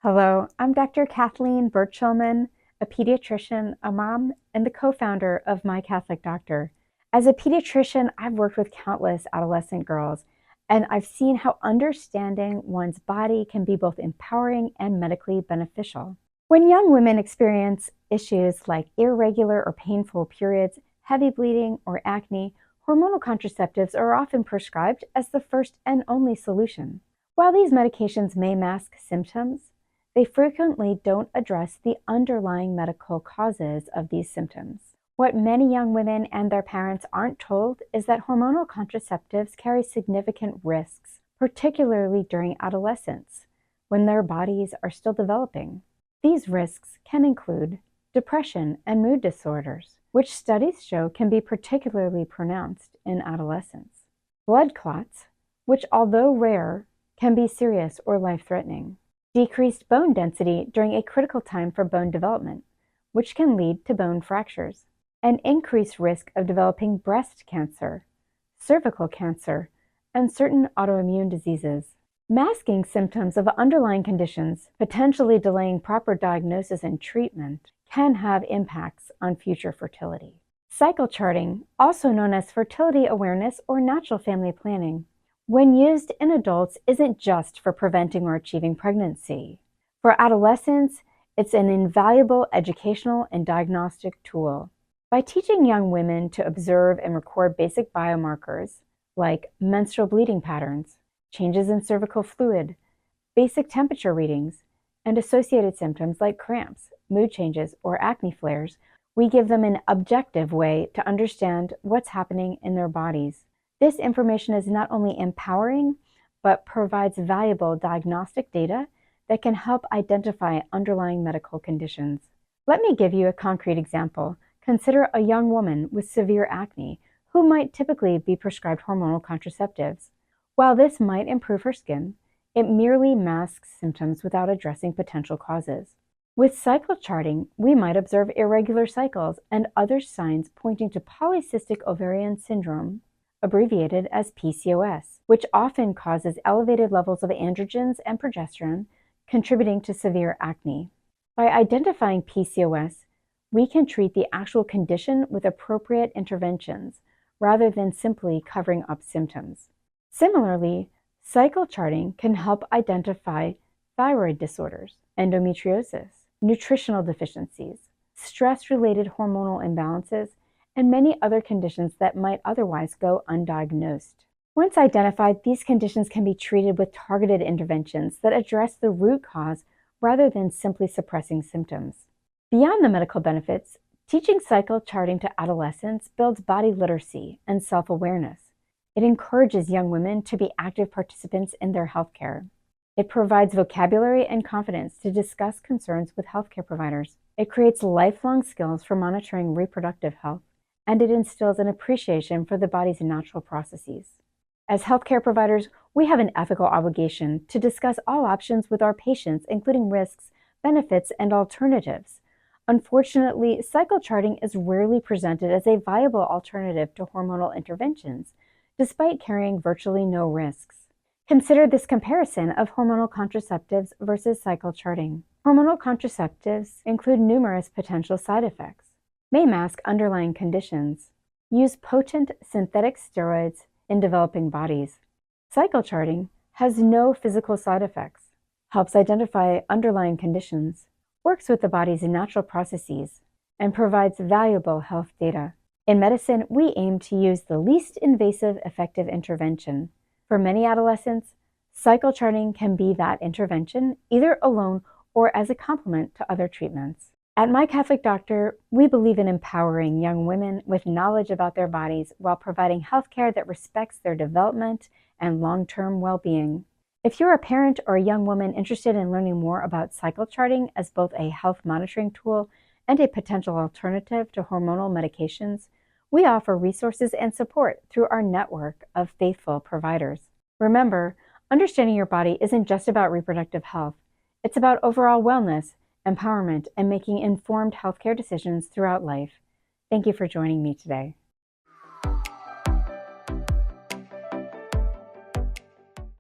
Hello, I'm Dr. Kathleen Birchelman, a pediatrician, a mom, and the co-founder of My Catholic Doctor. As a pediatrician, I've worked with countless adolescent girls, and I've seen how understanding one's body can be both empowering and medically beneficial. When young women experience issues like irregular or painful periods, heavy bleeding, or acne, hormonal contraceptives are often prescribed as the first and only solution. While these medications may mask symptoms, they frequently don't address the underlying medical causes of these symptoms. What many young women and their parents aren't told is that hormonal contraceptives carry significant risks, particularly during adolescence, when their bodies are still developing. These risks can include depression and mood disorders, which studies show can be particularly pronounced in adolescents. Blood clots, which although rare, can be serious or life-threatening. Decreased bone density during a critical time for bone development, which can lead to bone fractures. An increased risk of developing breast cancer, cervical cancer, and certain autoimmune diseases. Masking symptoms of underlying conditions, potentially delaying proper diagnosis and treatment, can have impacts on future fertility. Cycle charting, also known as fertility awareness or natural family planning, when used in adults, isn't just for preventing or achieving pregnancy. For adolescents, it's an invaluable educational and diagnostic tool. By teaching young women to observe and record basic biomarkers like menstrual bleeding patterns, changes in cervical fluid, basic temperature readings, and associated symptoms like cramps, mood changes, or acne flares, we give them an objective way to understand what's happening in their bodies. This information is not only empowering, but provides valuable diagnostic data that can help identify underlying medical conditions. Let me give you a concrete example. Consider a young woman with severe acne who might typically be prescribed hormonal contraceptives. While this might improve her skin, it merely masks symptoms without addressing potential causes. With cycle charting, we might observe irregular cycles and other signs pointing to polycystic ovarian syndrome, abbreviated as PCOS, which often causes elevated levels of androgens and progesterone, contributing to severe acne. By identifying PCOS, we can treat the actual condition with appropriate interventions, rather than simply covering up symptoms. Similarly, cycle charting can help identify thyroid disorders, endometriosis, nutritional deficiencies, stress-related hormonal imbalances, and many other conditions that might otherwise go undiagnosed. Once identified, these conditions can be treated with targeted interventions that address the root cause rather than simply suppressing symptoms. Beyond the medical benefits, teaching cycle charting to adolescents builds body literacy and self-awareness. It encourages young women to be active participants in their healthcare. It provides vocabulary and confidence to discuss concerns with healthcare providers. It creates lifelong skills for monitoring reproductive health, and it instills an appreciation for the body's natural processes. As healthcare providers, we have an ethical obligation to discuss all options with our patients, including risks, benefits, and alternatives. Unfortunately, cycle charting is rarely presented as a viable alternative to hormonal interventions, despite carrying virtually no risks. Consider this comparison of hormonal contraceptives versus cycle charting. Hormonal contraceptives include numerous potential side effects, may mask underlying conditions, use potent synthetic steroids in developing bodies. Cycle charting has no physical side effects, helps identify underlying conditions, works with the body's natural processes, and provides valuable health data. In medicine, we aim to use the least invasive, effective intervention. For many adolescents, cycle charting can be that intervention, either alone or as a complement to other treatments. At My Catholic Doctor, we believe in empowering young women with knowledge about their bodies while providing healthcare that respects their development and long-term well-being. If you're a parent or a young woman interested in learning more about cycle charting as both a health monitoring tool and a potential alternative to hormonal medications, we offer resources and support through our network of faithful providers. Remember, understanding your body isn't just about reproductive health. It's about overall wellness, empowerment, and making informed healthcare decisions throughout life. Thank you for joining me today.